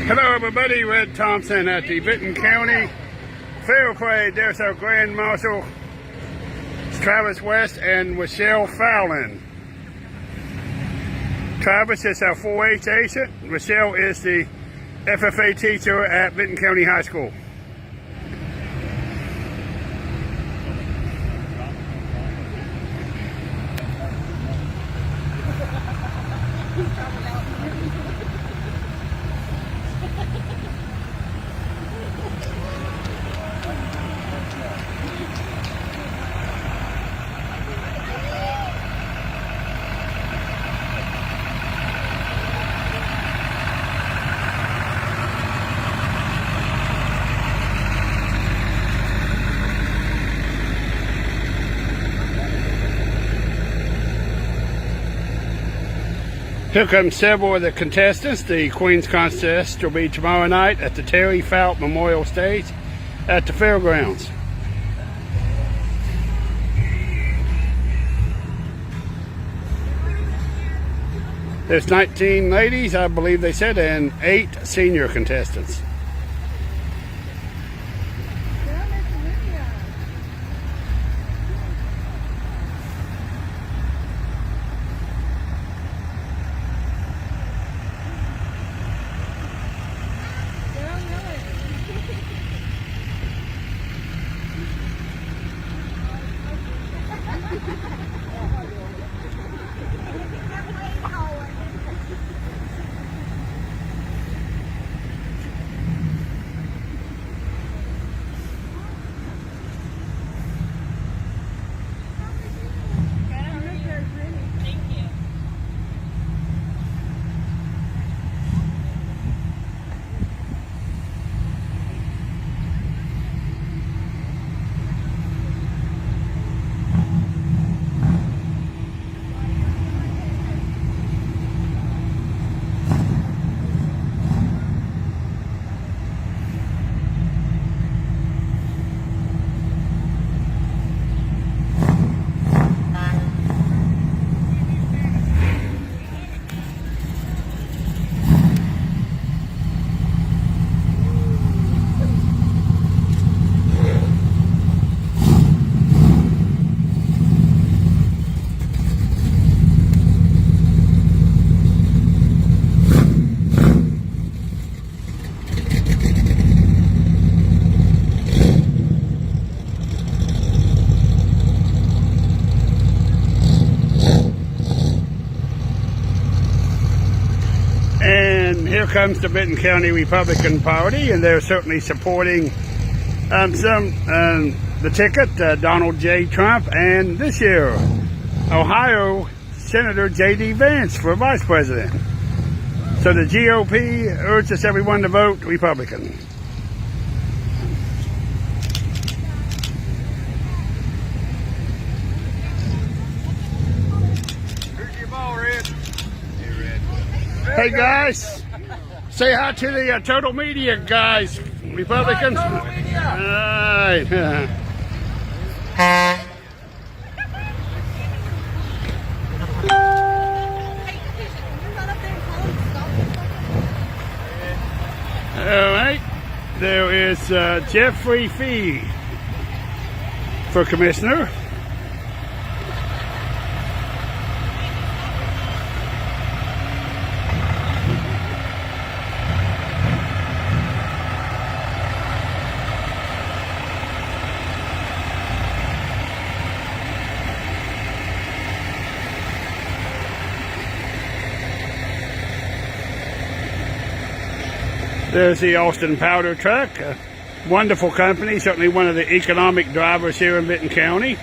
Hello everybody, Red Thompson at the Vinton County Fair Parade. There's our Grand Marshal, Travis West and Michelle Fallon. Travis is our 4-H agent. Michelle is the FFA teacher at Vinton County High School. Here come several of the contestants. The Queen's Contest will be tomorrow night at the Terry Fout Memorial Stage at the fairgrounds. There's 19 ladies, I believe they said, and 8 senior contestants. Here comes the Vinton County Republican Party, and they're certainly supporting the ticket, Donald J. Trump, and this year Ohio Senator J.D. Vance for vice president. So the GOP urges everyone to vote Republican. Here's your ball, Red. Hey guys, say hi to the Total Media guys, Republicans. All right. All right, there is Jeffrey Fee for commissioner. There's the Austin Powder Truck, a wonderful company, certainly one of the economic drivers here in Benton County.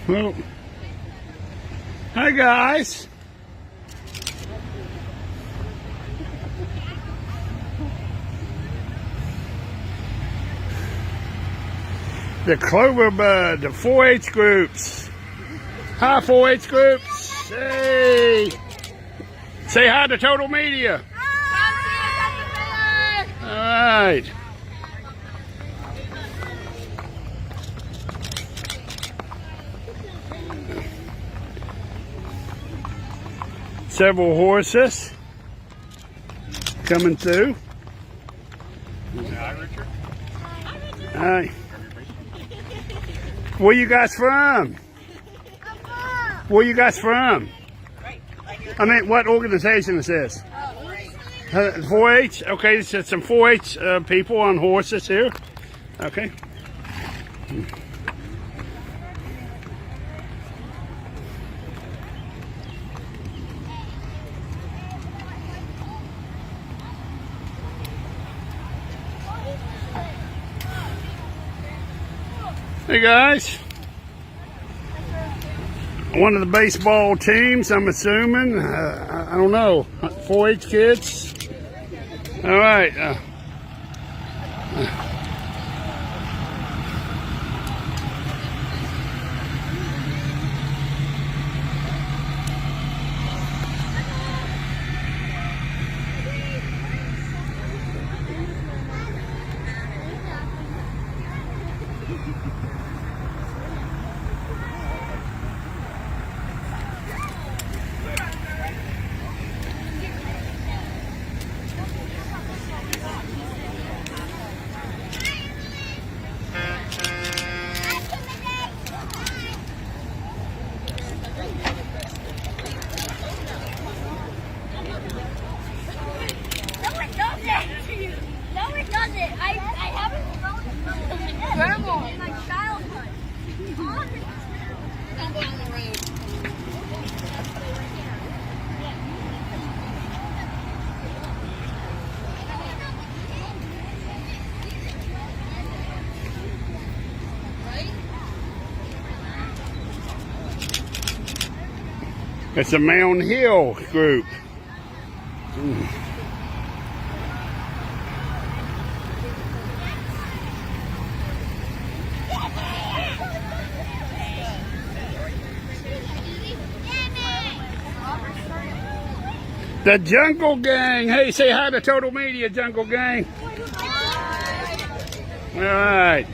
Well, hi guys. The Clover Bud, the 4-H groups. Hi 4-H groups. Hey. Say hi to Total Media. All right. Several horses coming through. Hi, Richard. Hi. Where you guys from? Where you guys from? I mean, what organization is this? 4-H? Okay, there's some 4-H people on horses here. Okay. Hey guys, one of the baseball teams, I'm assuming. I don't know. 4-H kids. All right. It's a Mound Hill group. The Jungle Gang. Hey, say hi to Total Media, Jungle Gang. All right.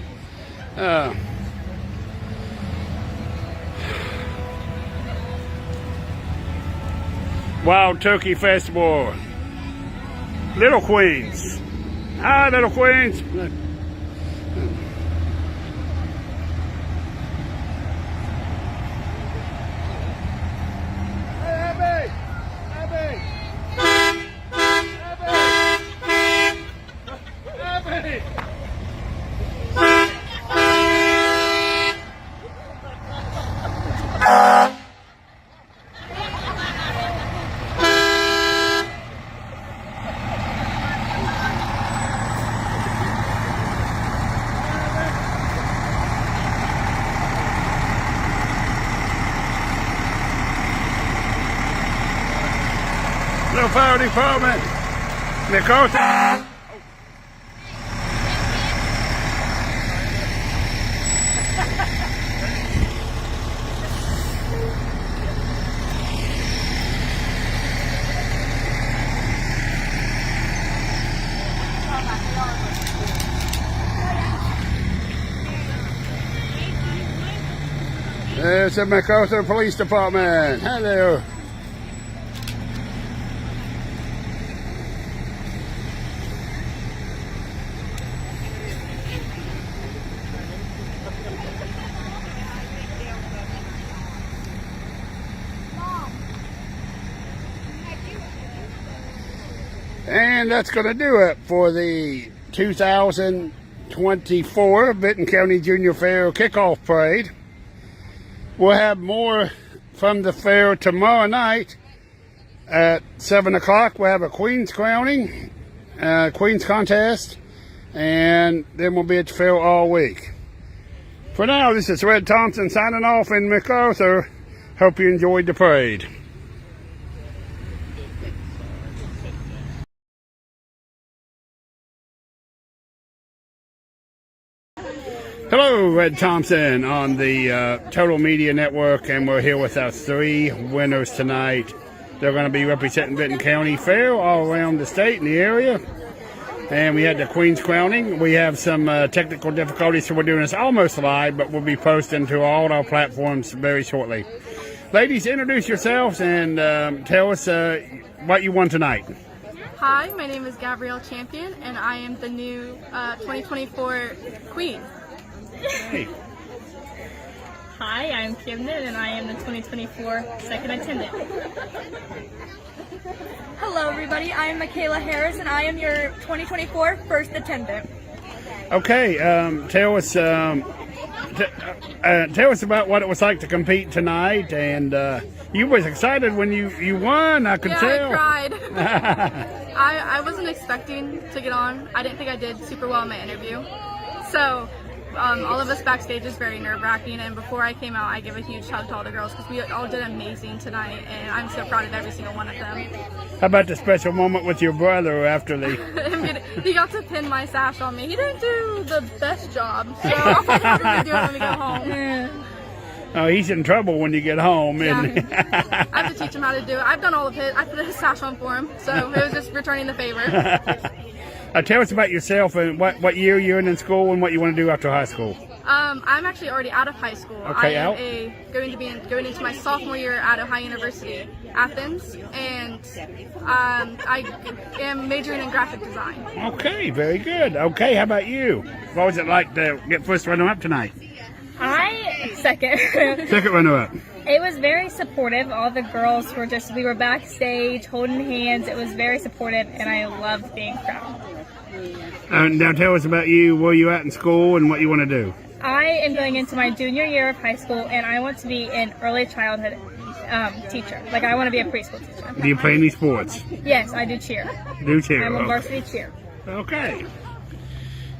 Wild Turkey Festival. Little Queens. Hi, Little Queens. Little fire department. MacArthur. There's the MacArthur Police Department. Hello. And that's going to do it for the 2024 Benton County Junior Fair Kickoff Parade. We'll have more from the fair tomorrow night at 7 o'clock. We'll have a Queen's crowning, Queen's contest, and then we'll be at the fair all week. For now, this is Red Thompson signing off in MacArthur. Hope you enjoyed the parade. Hello, Red Thompson on the Total Media Network, and we're here with our 3 winners tonight. They're going to be representing Benton County Fair all around the state and the area. And we had the Queen's crowning. We have some technical difficulties, so we're doing this almost live, but we'll be posting to all our platforms very shortly. Ladies, introduce yourselves and tell us what you won tonight. Hi, my name is Gabrielle Champion, and I am the new 2024 Queen. Hey. Hi, I'm Kimden, and I am the 2024 Second Attendant. Hello, everybody. I am Michaela Harris, and I am your 2024 First Attendant. Okay, tell us about what it was like to compete tonight, and you was excited when you won. I could tell. I cried. I wasn't expecting to get on. I didn't think I did super well in my interview, so. All of us backstage is very nerve-wracking, and before I came out, I give a huge hug to all the girls because we all did amazing tonight, and I'm so proud of every single one of them. How about the special moment with your brother after the... He got to pin my sash on me. He didn't do the best job, so I'll find out how to do it when we go home. Oh, he's in trouble when you get home, isn't he? I have to teach him how to do it. I've done all of his. I put his sash on for him, so it was just returning the favor. Tell us about yourself and what year you're in school and what you want to do after high school. I'm actually already out of high school. Okay, I am going into my sophomore year at Ohio University, Athens, and I am majoring in graphic design. Okay, very good. Okay, how about you? What was it like to get first runner-up tonight? Second. Second runner-up. It was very supportive. All the girls we were backstage holding hands. It was very supportive, and I loved being crowned. Now tell us about you, where you at in school and what you want to do. I am going into my junior year of high school, and I want to be an early childhood teacher. Like, I want to be a preschool teacher. Do you play any sports? Yes, I do cheer. Do cheer. I'm a varsity cheer. Okay.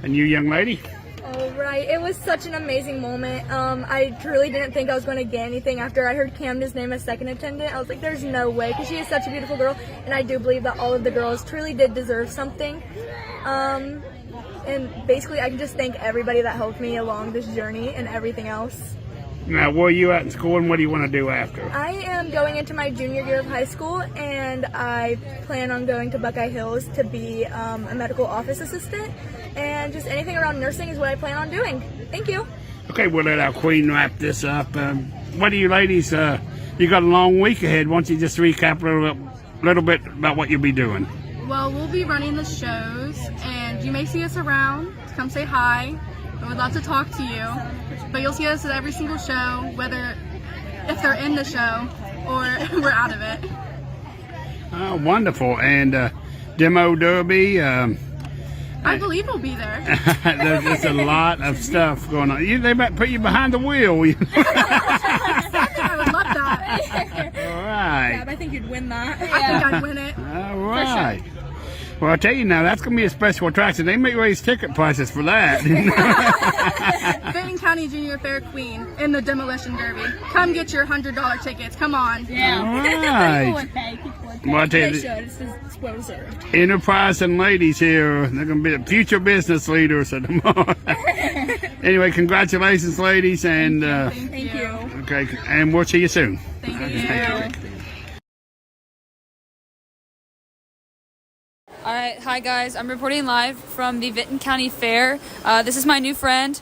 And you, young lady? All right. It was such an amazing moment. I truly didn't think I was going to get anything after I heard Camden's name as second attendant. I was like, there's no way, because she is such a beautiful girl, and I do believe that all of the girls truly did deserve something. And basically, I can just thank everybody that helped me along this journey and everything else. Now, where are you at in school and what do you want to do after? I am going into my junior year of high school, and I plan on going to Buckeye Hills to be a medical office assistant, and just anything around nursing is what I plan on doing. Thank you. Okay, we'll let our queen wrap this up. What do you ladies, you got a long week ahead. Why don't you just recap a little bit about what you'll be doing? Well, we'll be running the shows, and you may see us around. Come say hi. We would love to talk to you. But you'll see us at every single show, whether if they're in the show or we're out of it. Oh, wonderful. And Demo Derby. I believe we'll be there. There's just a lot of stuff going on. They might put you behind the wheel. I would love that. All right. I think you'd win that. I think I'd win it. All right. Well, I'll tell you now, that's going to be a special attraction. They may raise ticket prices for that. Benton County Junior Fair queen in the Demolition Derby. Come get your $100 tickets. Come on. All right. Well, I tell you, It's well deserved. enterprising ladies here. They're going to be future business leaders at the moment. Anyway, congratulations, ladies, and Thank you. okay, and we'll see you soon. Thank Okay, you. thank you. All right, hi guys. I'm reporting live from the Vinton County Fair. This is my new friend.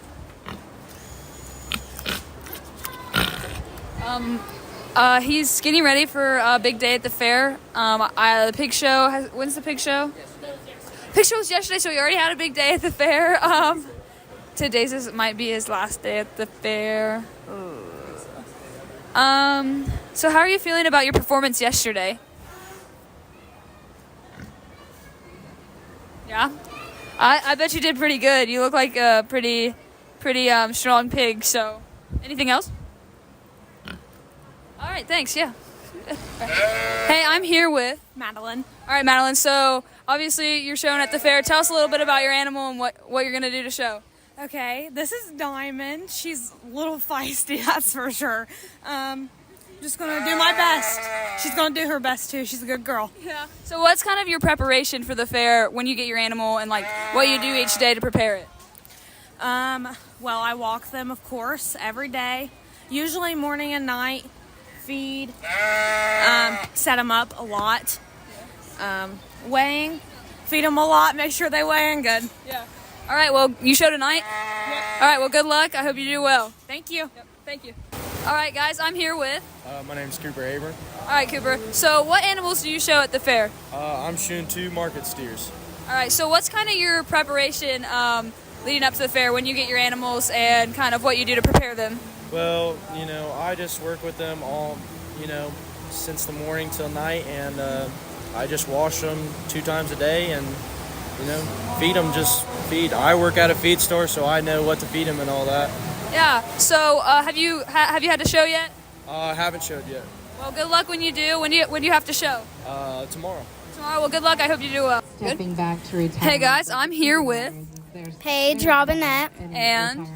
He's getting ready for a big day at the fair. The pig show. When's the pig show? Pig show was yesterday, so he already had a big day at the fair. Might be his last day at the fair. So how are you feeling about your performance yesterday? Yeah, I bet you did pretty good. You look like a pretty strong pig. So, anything else? All right, thanks. Yeah. Hey, I'm here with Madeline. All right, Madeline. So obviously you're showing at the fair. Tell us a little bit about your animal and what you're gonna do to show. Okay, this is Diamond. She's a little feisty, that's for sure. Just gonna do my best. She's gonna do her best too. She's a good girl. Yeah. So what's kind of your preparation for the fair when you get your animal and like what you do each day to prepare it? Well, I walk them, of course, every day. Usually morning and night. Feed. Set them up a lot. Weighing. Feed them a lot. Make sure they weigh in good. Yeah. All right. Well, you show tonight. Yep. All right. Well, good luck. I hope you do well. Thank you. Yep. Thank you. All right, guys. I'm here with. My name's Cooper Haber. All right, Cooper. So, what animals do you show at the fair? I'm shooting 2 market steers. All right. So, what's kind of your preparation leading up to the fair when you get your animals and kind of what you do to prepare them? Well, I just work with them all, since the morning till night, and I just wash them 2 times a day and, feed them. Just feed. I work at a feed store, so I know what to feed them and all that. Yeah. So, have you had to show yet? I haven't showed yet. Well, good luck when you do. When do you have to show? Tomorrow. Tomorrow. Well, good luck. I hope you do well. Stepping back to retirement. Hey guys, I'm here with Paige Robinette. and.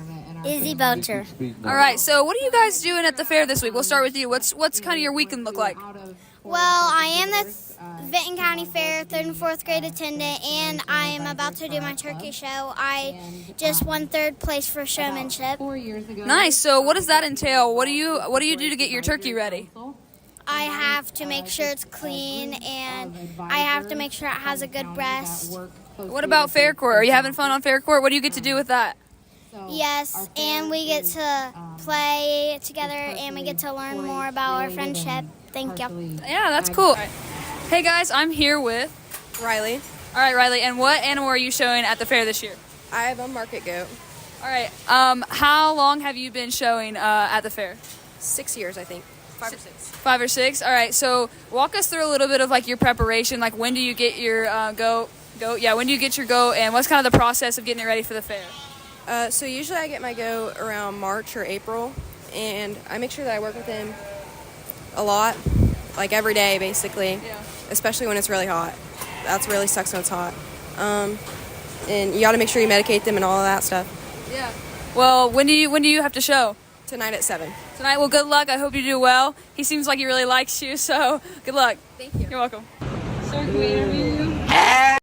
Izzy Belcher. All right. So, what are you guys doing at the fair this week? We'll start with you. What's kind of your weekend look like? Well, I am the Vinton County Fair 3rd and 4th grade attendant, and I am about to do my turkey show. I just won 3rd place for showmanship. Nice. So, what does that entail? What do you do to get your turkey ready? I have to make sure it's clean, and I have to make sure it has a good breast. What about fair court? Are you having fun on fair court? What do you get to do with that? Yes, and we get to play together, and we get to learn more about our friendship. Thank you. Yeah, that's cool. Hey guys, I'm here with Riley. All right, Riley. And what animal are you showing at the fair this year? I have a market goat. All right. How long have you been showing at the fair? 6 years, I think. 5 or 6. 5 or 6. All right. So walk us through a little bit of like your preparation. Like when do you get your goat? Yeah. When do you get your goat? And what's kind of the process of getting it ready for the fair? So usually I get my goat around March or April, and I make sure that I work with him a lot, like every day basically, especially when it's really hot. That's really sucks when it's hot. And you got to make sure you medicate them and all of that stuff. Yeah. Well, when do you have to show? Tonight at 7. Tonight. Well, good luck. I hope you do well. He seems like he really likes you, so good luck. Thank you. You're welcome. Sir, can we interview you?